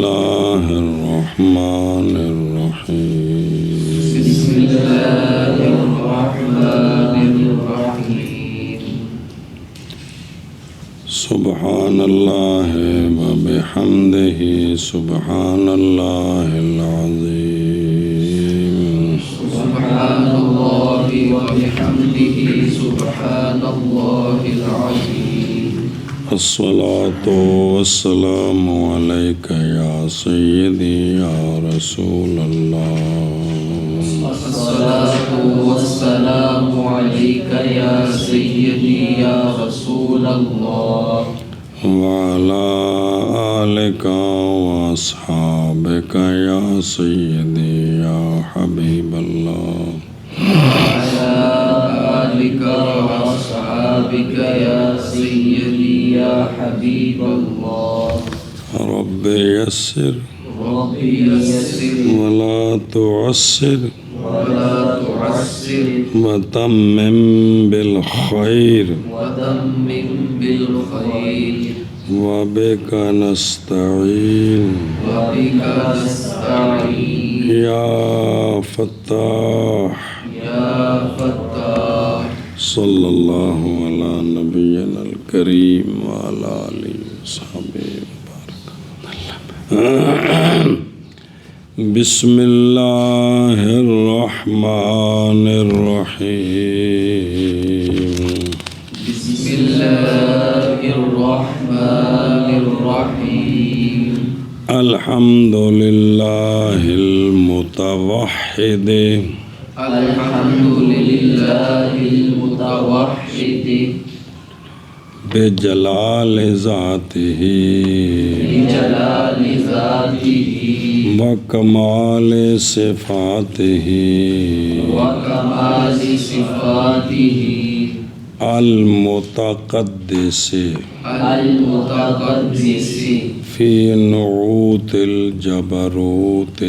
الله الرحمن الرحيم بسم الله الرحمن الرحيم سبحان الله وبحمده سبحان الله العظيم سبحان الله وبحمده سبحان الله العظيم الصلاة والسلام عليك يا سيدي يا رسول الله الصلاة والسلام عليك يا سيدي يا رسول الله وعلى آلك وأصحابك يا سيدي يا حبيب الله وعلى آلك وأصحابك يا سيدي يا حبيب الله رب يسر ربي يسر ولا تعسر ولا تعسر وتمم بالخير وتمم بالخير وبك نستعين وبك نستعين يا فتاح يا فتاح صلى الله على نبينا الكريم وعلى آله وصحبه وبارك. بسم الله الرحمن الرحيم بسم الله الرحمن الرحيم الحمد لله المتوحد الحمد لله المتوحد بجلال ذاته بجلال ذاته وكمال صفاته وكمال صفاته المتقدس المتقدس في نعوت الجبروت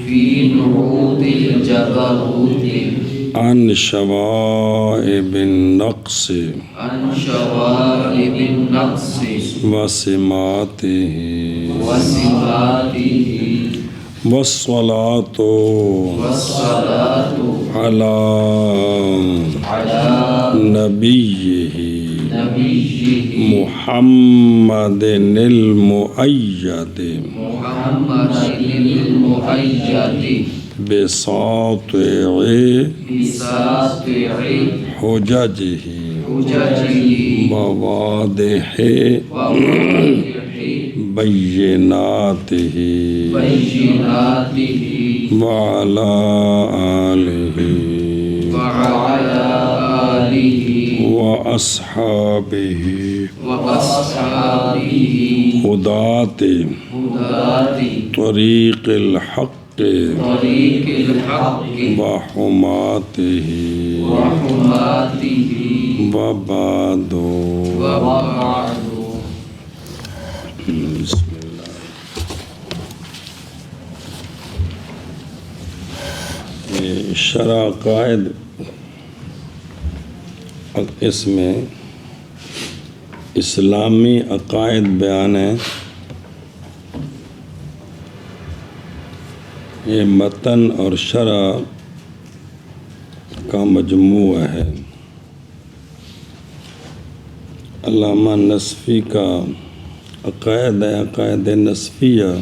في نعوت الجبروت عن شوائب النقص عن شوائب النقص وسماته وصفاته والصلاة والصلاة على على نبيه نبيه محمد المؤيد محمد المؤيد بساطع بساطع حججه حججه وواضح وواضح بيناته بيناته وعلى آله وعلى آله وأصحابه وأصحابه هداة هداة طريق الحق طريق الحق وحماته وحماته وبعد. وبعد. بسم اللہ. یہ شرع عقائد، اس میں اسلامی عقائد بیان ہیں. یہ متن اور شرع کا مجموعہ ہے. علامہ نصفی کا عقائد ہے، عقائد نصفیہ،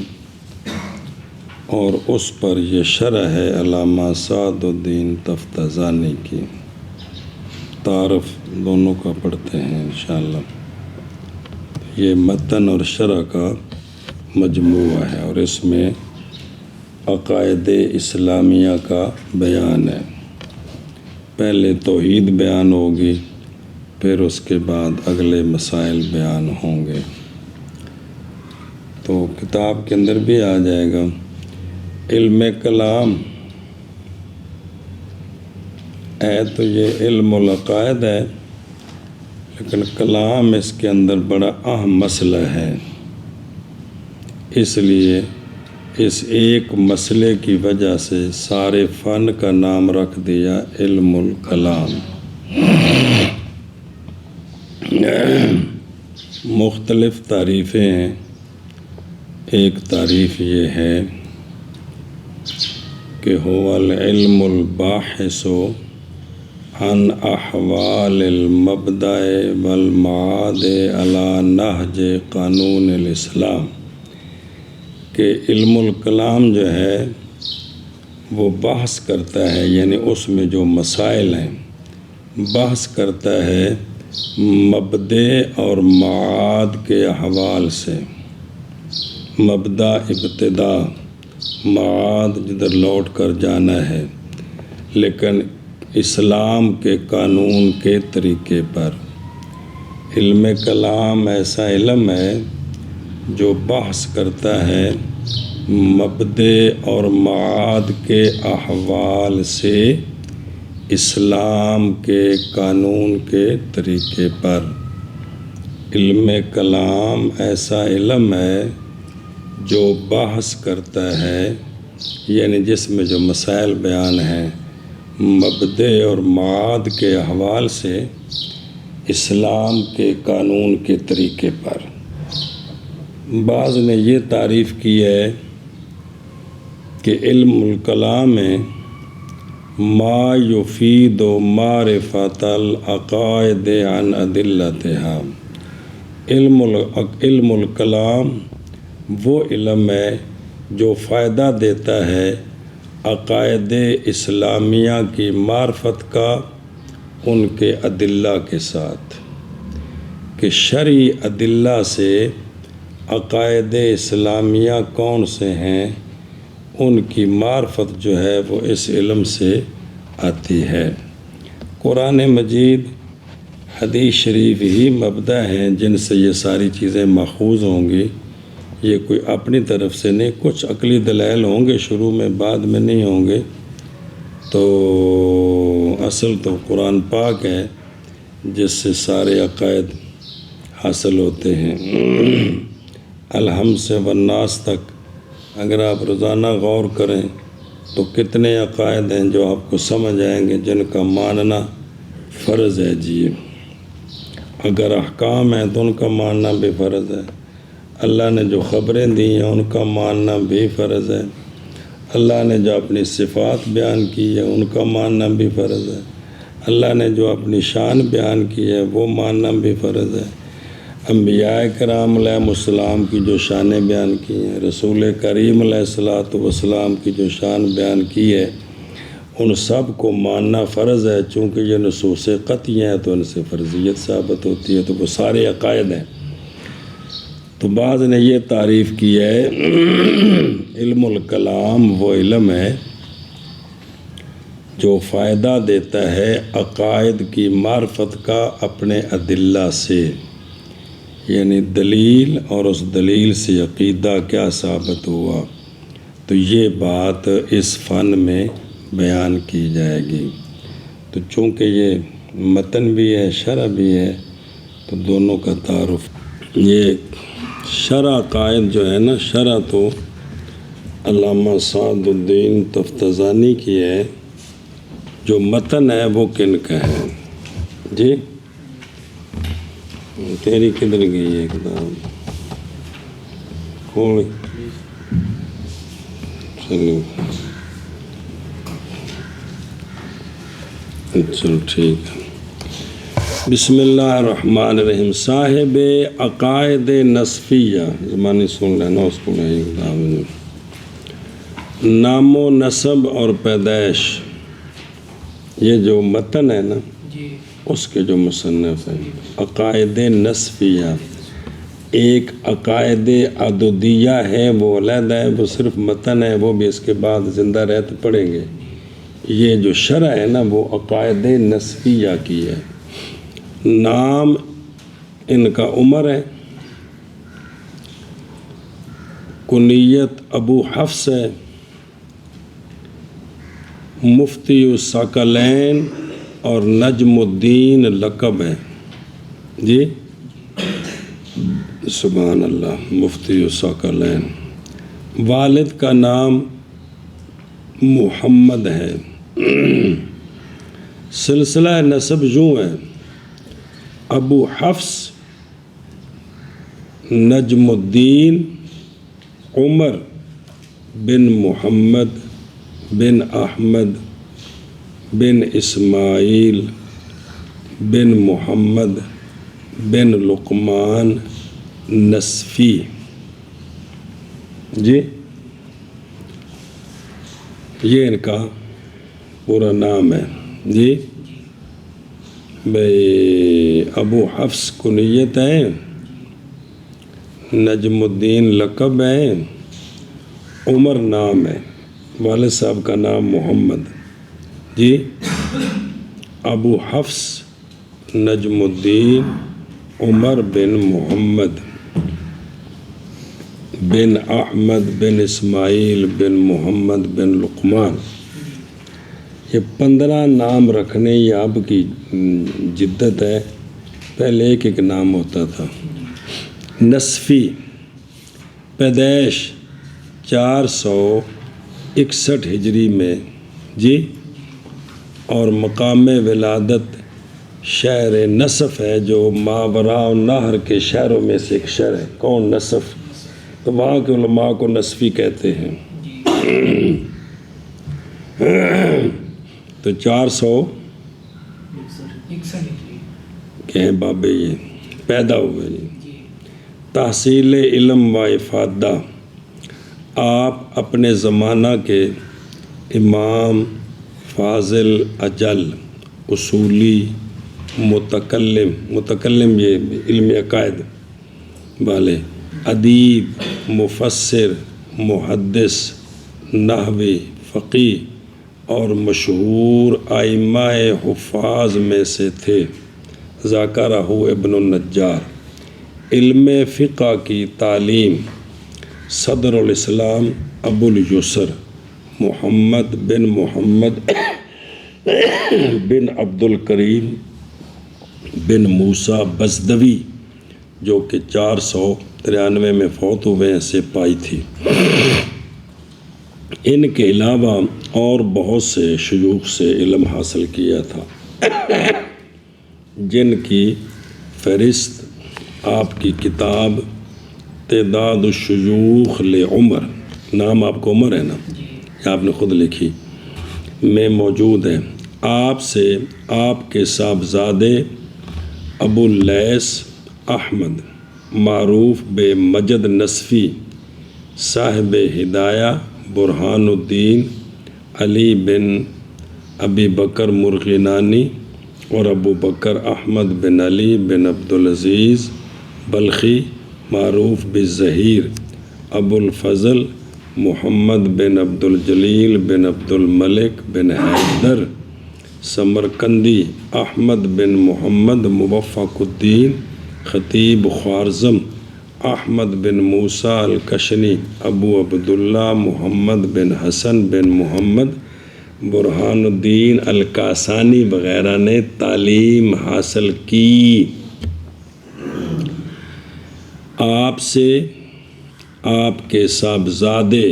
اور اس پر یہ شرح ہے علامہ سعد الدین تفتزانی کی. تعارف دونوں کا پڑھتے ہیں انشاءاللہ. یہ متن اور شرح کا مجموعہ ہے اور اس میں عقائد اسلامیہ کا بیان ہے. پہلے توحید بیان ہوگی، پھر اس کے بعد اگلے مسائل بیان ہوں گے. تو کتاب کے اندر بھی آ جائے گا. علم کلام ہے تو یہ علم العقائد ہے، لیکن کلام اس کے اندر بڑا اہم مسئلہ ہے. اس لیے اس ایک مسئلے کی وجہ سے سارے فن کا نام رکھ دیا علم الکلام. مختلف تعریفیں ہیں ایک تعریف یہ ہے کہ هو العلم الباحث عن احوال المبدأ والمعاد على نہج قانون الاسلام، کہ علم الکلام جو ہے وہ بحث کرتا ہے، یعنی اس میں جو مسائل ہیں بحث کرتا ہے مبدأ اور معاد کے احوال سے، مبدأ ابتدا، معاد جدھر لوٹ کر جانا ہے، لیکن اسلام کے قانون کے طریقے پر۔ علم کلام ایسا علم ہے جو بحث کرتا ہے مبدأ اور معاد کے احوال سے اسلام کے قانون کے طریقے پر۔ علم کلام ایسا علم ہے جو بحث کرتا ہے، یعنی جس میں جو مسائل بیان ہیں مبدأ اور معاد کے احوال سے اسلام کے قانون کے طریقے پر۔ بعض نے یہ تعریف کی ہے کہ علم الکلام میں ما یفید معرفت العقائد عن ادلتها، علم الکلام وہ علم ہے جو فائدہ دیتا ہے عقائد اسلامیہ کی معرفت کا ان کے ادلہ کے ساتھ، کہ شرعی ادلہ سے عقائد اسلامیہ کون سے ہیں ان کی معرفت جو ہے وہ اس علم سے آتی ہے۔ قرآن مجید، حدیث شریف ہی مبدأ ہیں جن سے یہ ساری چیزیں ماخوذ ہوں گی، یہ کوئی اپنی طرف سے نہیں، کچھ عقلی دلائل ہوں گے شروع میں، بعد میں نہیں ہوں گے۔ تو اصل تو قرآن پاک ہے جس سے سارے عقائد حاصل ہوتے ہیں۔ الحمد سے والناس تک اگر آپ روزانہ غور کریں تو کتنے عقائد ہیں جو آپ کو سمجھ آئیں گے، جن کا ماننا فرض ہے۔ جی اگر احکام ہیں تو ان کا ماننا بھی فرض ہے، اللہ نے جو خبریں دی ہیں ان کا ماننا بھی فرض ہے، اللہ نے جو اپنی صفات بیان کی ہے ان کا ماننا بھی فرض ہے، اللہ نے جو اپنی شان بیان کی ہے وہ ماننا بھی فرض ہے، انبیاء کرام علیہ السلام کی جو شانیں بیان کی ہیں، رسول کریم علیہ السلام کی جو شان بیان کی ہے، ان سب کو ماننا فرض ہے۔ چونکہ یہ نصوص قطعی ہیں تو ان سے فرضیت ثابت ہوتی ہے، تو وہ سارے عقائد ہیں۔ تو بعض نے یہ تعریف کی ہے علم الکلام وہ علم ہے جو فائدہ دیتا ہے عقائد کی معرفت کا اپنے ادلہ سے، یعنی دلیل اور اس دلیل سے عقیدہ کیا ثابت ہوا، تو یہ بات اس فن میں بیان کی جائے گی۔ تو چونکہ یہ متن بھی ہے شرح بھی ہے تو دونوں کا تعارف۔ یہ شرح قائد جو ہے نا، شرح تو علامہ سعد الدین تفتزانی کی ہے، جو متن ہے وہ کن کا ہے؟ جی تیری کدھر گئی ہے کتاب؟ کھول چلو چلو ٹھیک ہے۔ بسم اللہ الرحمن الرحیم۔ صاحب عقائد نصفیہ، زمانی سن لینا اس کو نہیں کتاب، نام و نسب اور پیدائش، یہ جو متن ہے نا اس کے جو مصنف ہیں عقائد نصفیہ، ایک عقائد عددیہ ہے وہ علیحدہ ہے، وہ صرف متن ہے، وہ بھی اس کے بعد زندہ رہتے پڑھیں گے۔ یہ جو شرح ہے نا وہ عقائد نصفیہ کی ہے۔ نام ان کا عمر ہے، کنیت ابو حفص ہے، مفتی الثقلین اور نجم الدین لقب ہے۔ جی سبحان اللہ، مفتی الثقلین۔ والد کا نام محمد ہے۔ سلسلہ نسب یوں ہے، ابو حفص، نجم الدین، عمر بن محمد بن احمد بن اسماعیل بن محمد بن لقمان نصفی. جی یہ ان کا پورا نام ہے. جی بھائی ابو حفص کنیت ہے، نجم الدین لقب ہے، عمر نام ہے، والد صاحب کا نام محمد. جی ابو حفص نجم الدین عمر بن محمد بن احمد بن اسماعیل بن محمد بن لقمان. یہ 15 نام رکھنے یہ آپ کی جدت ہے، پہلے ایک ایک نام ہوتا تھا. نصفی، پیدائش 461 ہجری میں. جی اور مقام ولادت شہر نصف ہے جو ماوراء النہر کے شہروں میں سے ایک شہر ہے. کون؟ نصف. تو وہاں کے علماء کو نصفی کہتے ہیں. تو 461 کے ہیں بابے یہ پیدا ہوئے. جی تحصیل علم و افادہ، آپ اپنے زمانہ کے امام فاضل اجل اصولی متکلم یہ علم عقائد والے، ادیب، مفسر، محدث، نحوی، فقیہ اور مشہور ائمہ حفاظ میں سے تھے. ذاکرہ ابن النجار. علم فقہ کی تعلیم صدر الاسلام ابو الیسر محمد بن محمد بن عبد الکریم بن موسیٰ بزدوی جو کہ 493 میں فوت ہوئے ہیں سے پائی تھی. ان کے علاوہ اور بہت سے شیوخ سے علم حاصل کیا تھا، جن کی فہرست آپ کی کتاب تعداد الشیوخ لعمر، نام آپ کو عمر ہے نا، آپ نے خود لکھی، میں موجود ہے. آپ سے آپ کے صاحبزادے ابو اللیث احمد معروف بے مجد نصفی، صاحب ہدایہ برہان الدین علی بن ابی بکر مرغینانی اور ابو بکر احمد بن علی بن عبدالعزیز بلخی معروف بالظہیر، ابو الفضل محمد بن عبد الجلیل بن عبد الملک بن حیدر سمرقندی، احمد بن محمد موفق الدین خطیب خوارزم، احمد بن موسیٰ الکشنی، ابو عبداللہ محمد بن حسن بن محمد برہان الدین الکاسانی وغیرہ نے تعلیم حاصل کی. آپ سے آپ کے صاحبزادے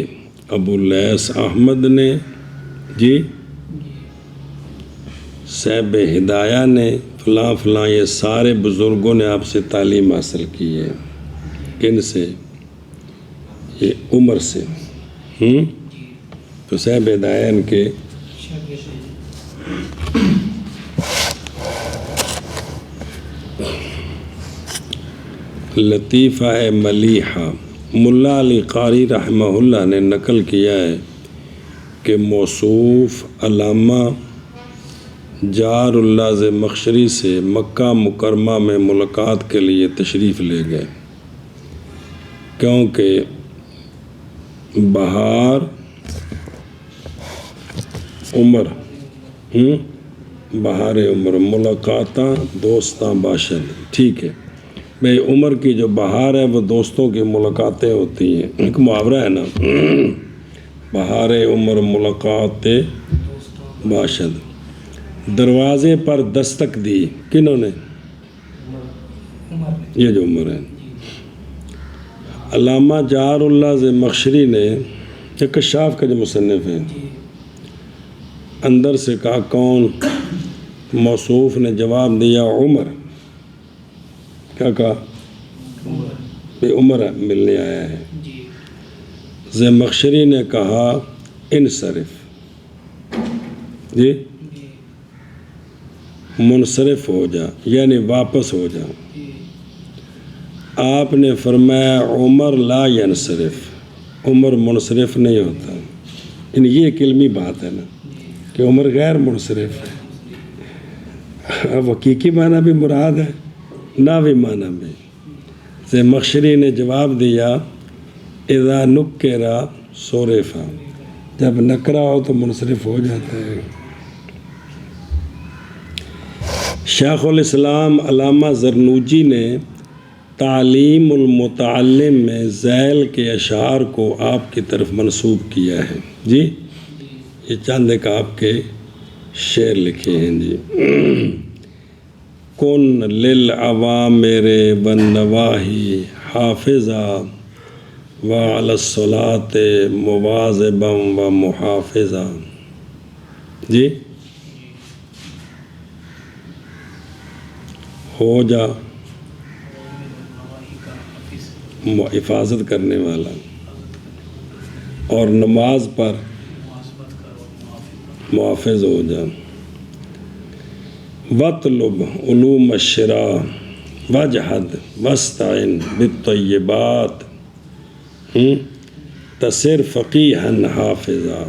ابو اللیث احمد نے، جی صاحب ہدایہ نے، فلاں فلاں، یہ سارے بزرگوں نے آپ سے تعلیم حاصل کی ہے. کن سے؟ یہ عمر سے. تو صاحب ہدایہ ان کے لطیفہ ملیحہ. ملا علی قاری رحمہ اللہ نے نقل کیا ہے کہ موصوف علامہ جار اللہ زمخشری سے مکہ مکرمہ میں ملاقات کے لیے تشریف لے گئے، کیونکہ بہار عمر بہار عمر ملاقاتاں دوستاں باشد. ٹھیک ہے بھائی، عمر کی جو بہار ہے وہ دوستوں کی ملاقاتیں ہوتی ہیں. ایک محاورہ ہے نا، بہار عمر ملاقات باشد. دروازے پر دستک دی کنہوں نے؟ یہ جو عمر ہے. علامہ جار اللہ زمخشری نے، یہ کشاف کا جو مصنف ہے، اندر سے کہا کون؟ موصوف نے جواب دیا عمر. کیا کہا؟ عمر ملنے آیا ہے. زمخشری نے کہا انصرف، جی منصرف ہو جا، یعنی واپس ہو جا۔ آپ نے فرمایا عمر لا ینصرف، عمر منصرف نہیں ہوتا۔ یعنی یہ ایک علمی بات ہے نا کہ عمر غیر منصرف ہے، اب حقیقی معنی بھی مراد ہے، ناوی معنی بھی۔ زمخشری نے جواب دیا اذا نکرا صرفا، جب نکرا ہو تو منصرف ہو جاتا ہے۔ شیخ الاسلام علامہ زرنوجی نے تعلیم المتعلم میں ذیل کے اشعار کو آپ کی طرف منسوب کیا ہے۔ جی یہ چند ایک آپ کے شعر لکھے ہیں۔ جی کن للعوامر والنواہی حافظا وعلی الصلاۃ مواظبا ومحافظا، جی ہو جا حفاظت کرنے والا اور نماز پر محافظ ہو جا۔ وَاطْلُبْ عُلُومَ الشِّرَاع وَاجْحَدْ وَاسْتَعِنْ بِالطَّيِّبَاتِ تَصِرْ فَقِيهًا حَافِظًا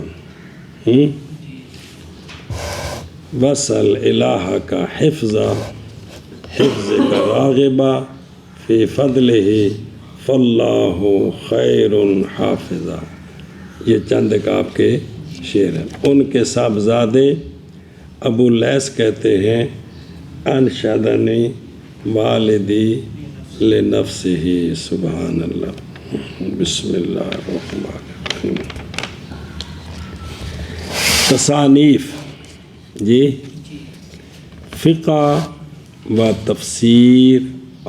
وَاسْأَلْ إِلَٰهَكَ حِفْظَكَ راغبا فی فضلہ فاللہ خیر حافظا۔ یہ چند ایک آپ کے شعر ہیں۔ ان کے صاحبزادے ابو لیث کہتے ہیں انشدنی والدی لنفسہ، سبحان اللہ۔ بسم اللہ الرحمن الرحیم۔ تصانیف، جی فقہ و تفسیر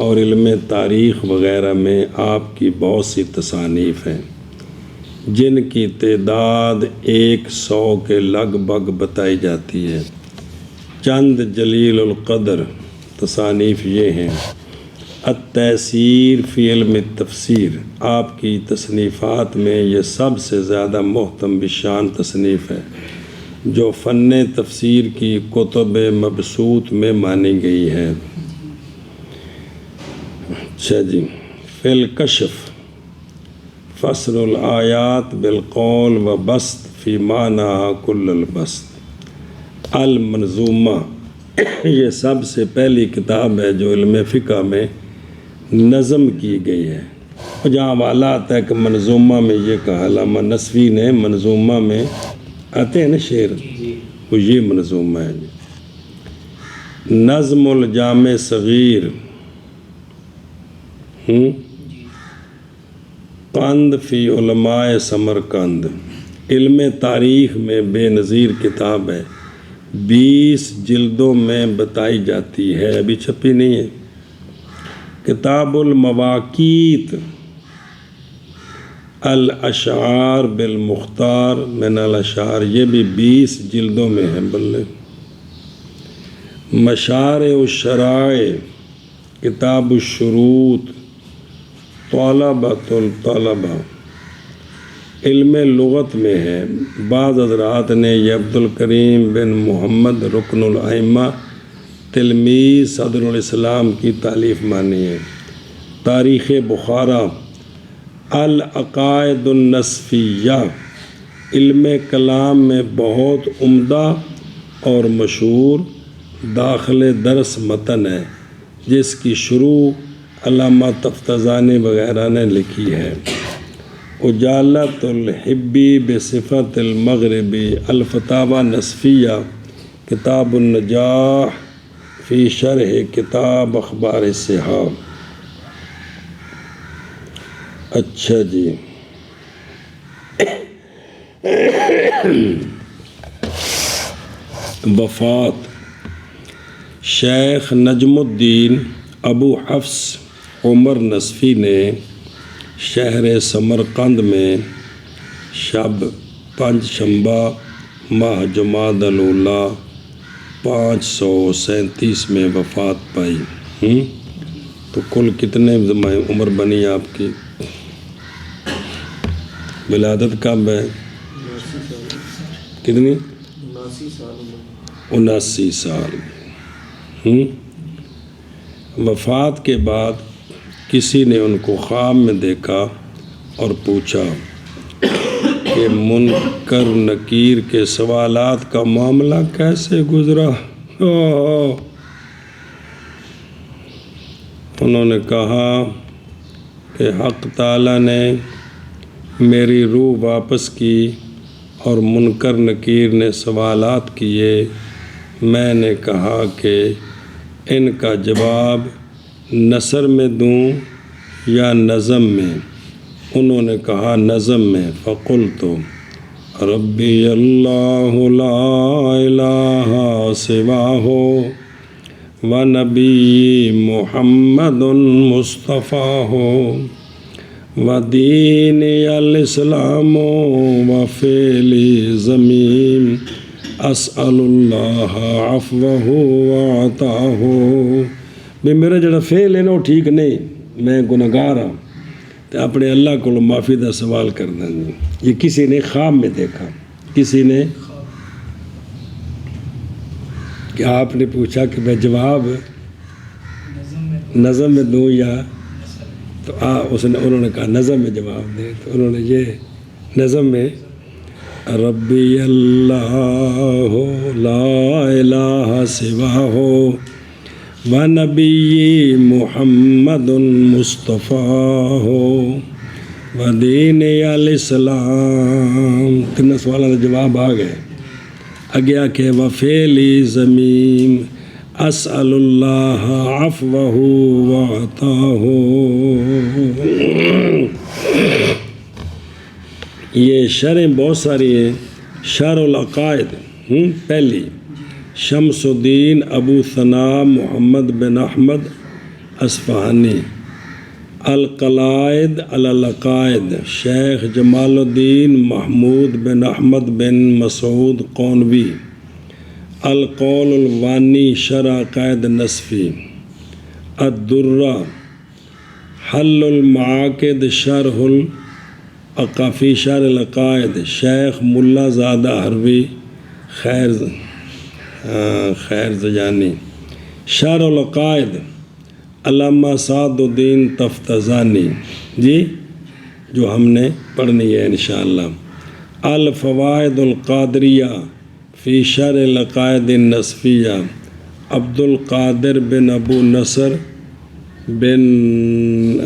اور علم تاریخ وغیرہ میں آپ کی بہت سی تصانیف ہیں جن کی تعداد 100 کے لگ بھگ بتائی جاتی ہے۔ چند جلیل القدر تصانیف یہ ہیں: التیسیر فی علم التفسیر، آپ کی تصنیفات میں یہ سب سے زیادہ محتم بشان تصنیف ہے جو فن تفسیر کی کتب مبسوط میں مانی گئی ہے۔ اچھا جی، فی الکشف فصل الآیات بالقول و بسط فی معنی کل البسط۔ المنظومہ، یہ سب سے پہلی کتاب ہے جو علم فقہ میں نظم کی گئی ہے۔ جہاں والا آتا ہے کہ منظومہ میں یہ کہا، علامہ نسوی نے منظومہ میں آتے ہیں نا شعر، وہ یہ منظومہ ہے۔ نظم الجامع صغیر، قند فی علماء سمرقند، علم تاریخ میں بے نظیر کتاب ہے، 20 جلدوں میں بتائی جاتی ہے، ابھی چھپی نہیں ہے۔ کتاب المواقیت الاشعار بالمختار من الاشعار، یہ بھی 20 جلدوں میں ہے۔ بلے مشارع الشرائع، کتاب الشروط، طلبۃ الطلبہ، علم لغت میں ہے۔ بعض حضرات نے یہ عبد الکریم بن محمد رکن الائمہ تلمیذ صدر الاسلام کی تالیف مانی ہے۔ تاریخ بخارا، العقائد النصفیہ، علم کلام میں بہت عمدہ اور مشہور داخل درس متن ہے جس کی شروع علامہ تفتزانی وغیرہ نے لکھی ہے۔ اجالت الحبی بصفت المغربی، الفتاوی نصفیہ، کتاب النجاح فی شرح کتاب اخبار الصحاح۔ اچھا جی، وفات شیخ نجم الدین ابو حفص عمر نصفی نے شہر سمرقند میں شب 5 شنبہ ماہ جمادی الاولیٰ 537 میں وفات پائی۔ تو کل کتنے عمر بنی آپ کی؟ ولادت کب ہے؟ کتنی؟ 79 سال۔ وفات کے بعد کسی نے ان کو خواب میں دیکھا اور پوچھا کہ منکر نکیر کے سوالات کا معاملہ کیسے گزرا؟ انہوں نے کہا کہ حق تعالیٰ نے میری روح واپس کی اور منکر نکیر نے سوالات کیے، میں نے کہا کہ ان کا جواب نثر میں دوں یا نظم میں؟ انہوں نے کہا نظم میں۔ فقلت ربی اللہ لا الہ سواہ ونبی محمد مصطفیٰ ودین الاسلام وفعلی ضمیم اسأل اللہ عفوہ وعطاہ۔ بھی میرا جڑا فعل ہے نا وہ ٹھیک نہیں، میں گناہگار ہوں، تو اپنے اللہ کو معافی دا سوال کرنا نہیں۔ یہ کسی نے خواب میں دیکھا، کسی نے کہ آپ نے پوچھا کہ میں جواب نظم میں دوں یا، تو انہوں نے کہا نظم میں جواب دیں، تو انہوں نے یہ نظم میں ربی اللہ لا الہ سواہ ونبی محمد مصطفیٰ ودین الاسلام، 3 سوالوں کا جواب آ گئے۔ اگے آکے وفعلی ضمیم اسأل اللہ عفوہ وعطاہ۔ یہ شرح بہت ساری ہیں۔ شرح العقائد پہلی، شمس الدین ابو ثناء محمد بن احمد اصفہانی۔ القلائد علی العقائد، شیخ جمال الدین محمود بن احمد بن مسعود قونوی۔ القول الوانی شرح عقائد نصفی۔ الدرہ، حل المعاقد شرح العقافی شرح العقائد، شیخ ملا زادہ حروی خیر زجانی۔ شرح العقائد علامہ سعد الدین تفتزانی، جی جو ہم نے پڑھنی ہے انشاءاللہ۔ الفوائد القادریہ فی شرح العقائد النصفیہ، عبد القادر بن ابو نصر بن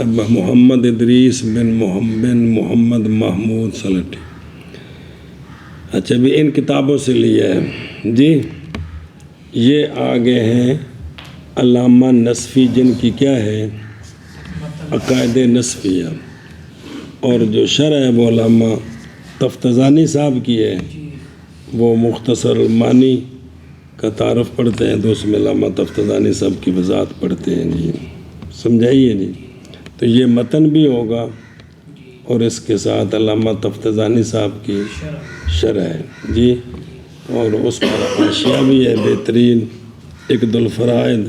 محمد ادریس بن محمد محمود سلٹی۔ اچھا بھی ان کتابوں سے لیا ہے جی۔ یہ آگے ہیں علامہ نصفی، جن کی کیا ہے عقائد نصفیہ، اور جو شرح ہے وہ علامہ تفتزانی صاحب کی ہے، وہ مختصر المانی کا تعارف پڑھتے ہیں، تو اس میں علامہ تفتزانی صاحب کی وضاحت پڑھتے ہیں جی، سمجھائیے جی۔ تو یہ متن بھی ہوگا اور اس کے ساتھ علامہ تفتزانی صاحب کی شرح ہے جی، اور اس پر حاشیہ بھی ہے بہترین، اقد الفرائض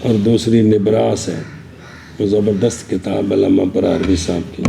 اور دوسری نبراس ہے، وہ زبردست کتاب علامہ براربی صاحب کی۔